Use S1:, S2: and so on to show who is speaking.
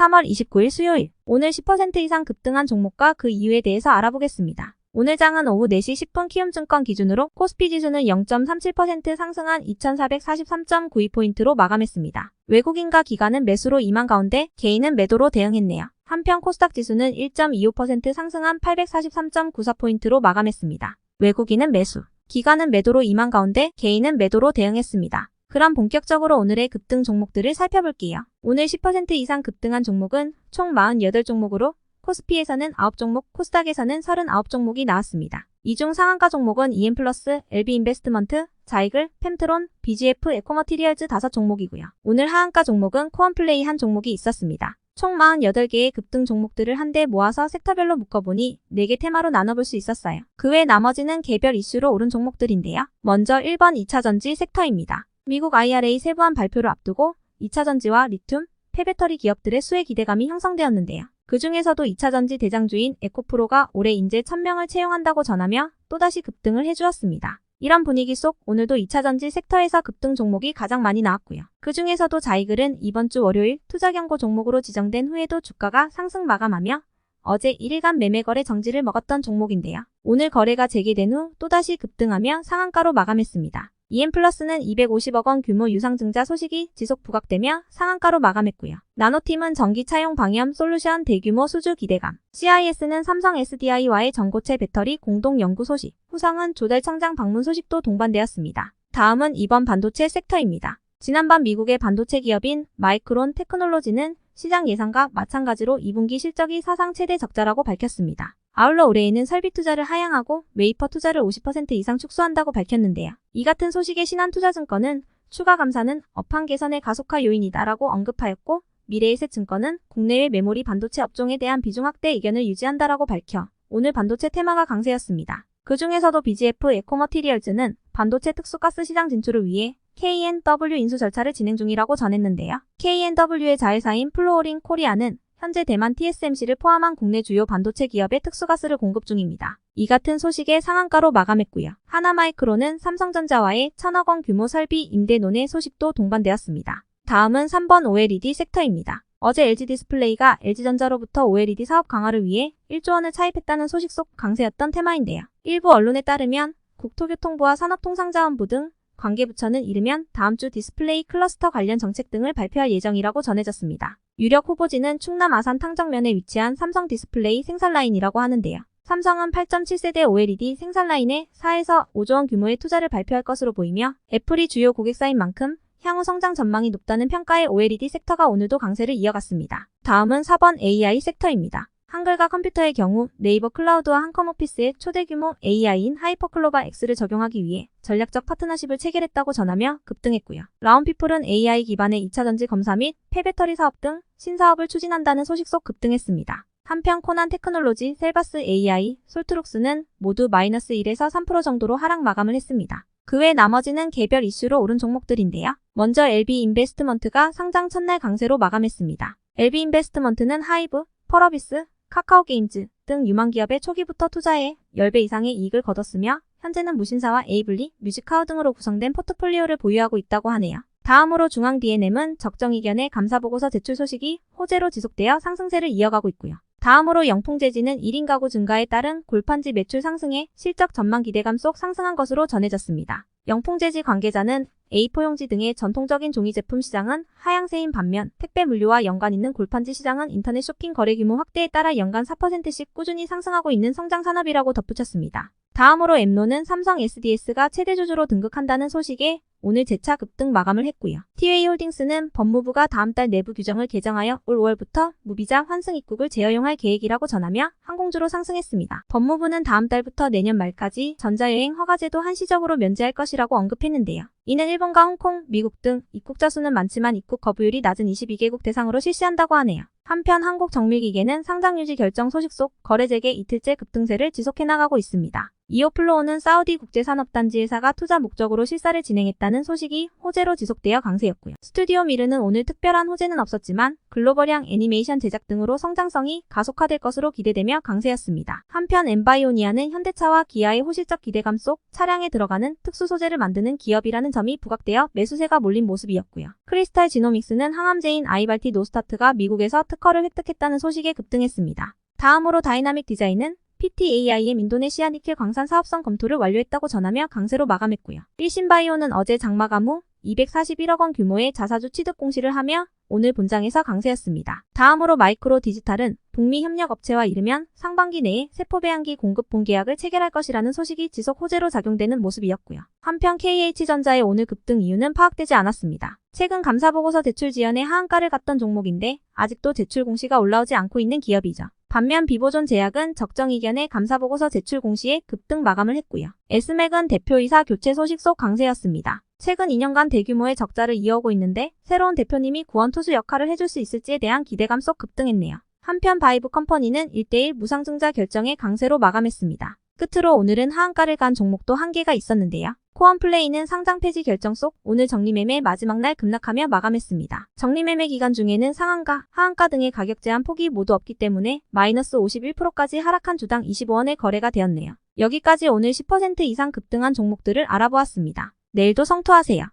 S1: 3월 29일 수요일, 오늘 10% 이상 급등한 종목과 그 이유에 대해서 알아보겠습니다. 오늘 장은 오후 4시 10분 키움증권 기준으로 코스피 지수는 0.37% 상승한 2443.92포인트로 마감했습니다. 외국인과 기관은 매수로 임한 가운데 개인은 매도로 대응했네요. 한편 코스닥 지수는 1.25% 상승한 843.94포인트로 마감했습니다. 외국인은 매수, 기관은 매도로 임한 가운데 개인은 매도로 대응했습니다. 그럼 본격적으로 오늘의 급등 종목들을 살펴볼게요. 오늘 10% 이상 급등한 종목은 총 48종목으로 코스피에서는 9종목, 코스닥에서는 39종목이 나왔습니다. 이 중 상한가 종목은 EM플러스, LB인베스트먼트, 자이글, 펜트론, BGF, 에코머티리얼즈 5종목이고요. 오늘 하한가 종목은 코언플레이 한 종목이 있었습니다. 총 48개의 급등 종목들을 한데 모아서 섹터별로 묶어보니 4개 테마로 나눠볼 수 있었어요. 그 외 나머지는 개별 이슈로 오른 종목들인데요. 먼저 1번 2차전지 섹터입니다. 미국 IRA 세부한 발표를 앞두고 2차전지와 리튬, 폐배터리 기업들의 수혜 기대감이 형성되었는데요. 그 중에서도 2차전지 대장주인 에코프로가 올해 인재 1000명을 채용한다고 전하며 또다시 급등을 해주었습니다. 이런 분위기 속 오늘도 2차전지 섹터에서 급등 종목이 가장 많이 나왔고요. 그 중에서도 자이글은 이번 주 월요일 투자 경고 종목으로 지정된 후에도 주가가 상승 마감하며 어제 1일간 매매 거래 정지를 먹었던 종목인데요. 오늘 거래가 재개된 후 또다시 급등하며 상한가로 마감했습니다. EM플러스는 250억 원 규모 유상증자 소식이 지속 부각되며 상한가로 마감했고요. 나노팀은 전기차용 방염 솔루션 대규모 수주 기대감, CIS는 삼성 SDI와의 전고체 배터리 공동 연구 소식, 후성은 조달 청장 방문 소식도 동반되었습니다. 다음은 이번 반도체 섹터입니다. 지난밤 미국의 반도체 기업인 마이크론 테크놀로지는 시장 예상과 마찬가지로 2분기 실적이 사상 최대 적자라고 밝혔습니다. 아울러 올해에는 설비 투자를 하향하고 웨이퍼 투자를 50% 이상 축소한다고 밝혔는데요. 이 같은 소식에 신한투자증권은 추가 감사는 업황 개선의 가속화 요인이다라고 언급하였고 미래에셋증권은 국내외 메모리 반도체 업종에 대한 비중 확대 의견을 유지한다라고 밝혀 오늘 반도체 테마가 강세였습니다. 그 중에서도 BGF 에코머티리얼즈는 반도체 특수가스 시장 진출을 위해 KNW 인수 절차를 진행 중이라고 전했는데요. KNW의 자회사인 플로어링 코리아는 현재 대만 TSMC를 포함한 국내 주요 반도체 기업에 특수가스를 공급 중입니다. 이 같은 소식에 상한가로 마감했고요. 하나마이크로는 삼성전자와의 1000억 원 규모 설비 임대 논의 소식도 동반되었습니다. 다음은 3번 OLED 섹터입니다. 어제 LG디스플레이가 LG전자로부터 OLED 사업 강화를 위해 1조 원을 차입했다는 소식 속 강세였던 테마인데요. 일부 언론에 따르면 국토교통부와 산업통상자원부 등 관계부처는 이르면 다음 주 디스플레이 클러스터 관련 정책 등을 발표할 예정이라고 전해졌습니다. 유력 후보지는 충남 아산 탕정면에 위치한 삼성 디스플레이 생산라인이라고 하는데요. 삼성은 8.7세대 OLED 생산라인에 4에서 5조 원 규모의 투자를 발표할 것으로 보이며 애플이 주요 고객사인 만큼 향후 성장 전망이 높다는 평가의 OLED 섹터가 오늘도 강세를 이어갔습니다. 다음은 4번 AI 섹터입니다. 한글과 컴퓨터의 경우 네이버 클라우드와 한컴오피스의 초대 규모 AI인 하이퍼클로바 X를 적용하기 위해 전략적 파트너십을 체결했다고 전하며 급등했고요. 라운피플은 AI 기반의 2차전지 검사 및 폐배터리 사업 등 신사업을 추진한다는 소식 속 급등했습니다. 한편 코난 테크놀로지, 셀바스 AI, 솔트룩스는 모두 마이너스 1에서 3% 정도로 하락 마감을 했습니다. 그 외 나머지는 개별 이슈로 오른 종목들인데요. 먼저 LB인베스트먼트가 상장 첫날 강세로 마감했습니다. LB인베스트먼트는 하이브, 펄어비스, 카카오게임즈 등 유망 기업에 초기부터 투자해 10배 이상의 이익을 거뒀으며 현재는 무신사와 에이블리, 뮤직하우 등으로 구성된 포트폴리오를 보유하고 있다고 하네요. 다음으로 중앙 D&M은 적정 이견의 감사보고서 제출 소식이 호재로 지속되어 상승세를 이어가고 있고요. 다음으로 영풍재지는 1인 가구 증가에 따른 골판지 매출 상승에 실적 전망 기대감 속 상승한 것으로 전해졌습니다. 영풍재지 관계자는 A4용지 등의 전통적인 종이 제품 시장은 하향세인 반면 택배 물류와 연관 있는 골판지 시장은 인터넷 쇼핑 거래 규모 확대에 따라 연간 4%씩 꾸준히 상승하고 있는 성장 산업이라고 덧붙였습니다. 다음으로 엠노는 삼성 SDS가 최대 주주로 등극한다는 소식에 오늘 재차 급등 마감을 했고요. 티웨이홀딩스는 법무부가 다음 달 내부 규정을 개정하여 올 5월부터 무비자 환승 입국을 재허용할 계획이라고 전하며 항공주로 상승했습니다. 법무부는 다음 달부터 내년 말까지 전자여행 허가제도 한시적으로 면제할 것이라고 언급했는데요. 이는 일본과 홍콩, 미국 등 입국자 수는 많지만 입국 거부율이 낮은 22개국 대상으로 실시한다고 하네요. 한편 한국정밀기계는 상장 유지 결정 소식 속 거래 재개 이틀째 급등세를 지속해 나가고 있습니다. 이오플로우는 사우디 국제산업단지 회사가 투자 목적으로 실사를 진행했다는 소식이 호재로 지속되어 강세였고요. 스튜디오 미르는 오늘 특별한 호재는 없었지만 글로벌향 애니메이션 제작 등으로 성장성이 가속화될 것으로 기대되며 강세였습니다. 한편 엠바이오니아는 현대차와 기아의 호실적 기대감 속 차량에 들어가는 특수 소재를 만드는 기업이라는 점이 부각되어 매수세가 몰린 모습이었고요. 크리스탈 지노믹스는 항암제인 아이발티 노스타트가 미국에서 특허를 획득했다는 소식에 급등했습니다. 다음으로 다이나믹 디자인은 PTAIM 인도네시아 니켈 광산 사업성 검토를 완료했다고 전하며 강세로 마감했고요. 일신바이오는 어제 장마감 후 241억 원 규모의 자사주 취득 공시를 하며 오늘 본장에서 강세였습니다. 다음으로 마이크로 디지털은 북미 협력 업체와 이르면 상반기 내에 세포 배양기 공급 본계약을 체결할 것이라는 소식이 지속 호재로 작용되는 모습이었고요. 한편 KH전자의 오늘 급등 이유는 파악되지 않았습니다. 최근 감사보고서 제출 지연에 하한가를 갔던 종목인데 아직도 제출 공시가 올라오지 않고 있는 기업이죠. 반면 비보존 제약은 적정 이견의 감사보고서 제출 공시에 급등 마감을 했고요. 에스맥은 대표이사 교체 소식 속 강세였습니다. 최근 2년간 대규모의 적자를 이어오고 있는데 새로운 대표님이 구원투수 역할을 해줄 수 있을지에 대한 기대감 속 급등했네요. 한편 바이브 컴퍼니는 1대1 무상증자 결정에 강세로 마감했습니다. 끝으로 오늘은 하한가를 간 종목도 한개가 있었는데요. 코언플레이는 상장 폐지 결정 속 오늘 정리매매 마지막 날 급락하며 마감했습니다. 정리매매 기간 중에는 상한가, 하한가 등의 가격 제한 폭이 모두 없기 때문에 마이너스 51%까지 하락한 주당 25원에 거래가 되었네요. 여기까지 오늘 10% 이상 급등한 종목들을 알아보았습니다. 내일도 성투하세요.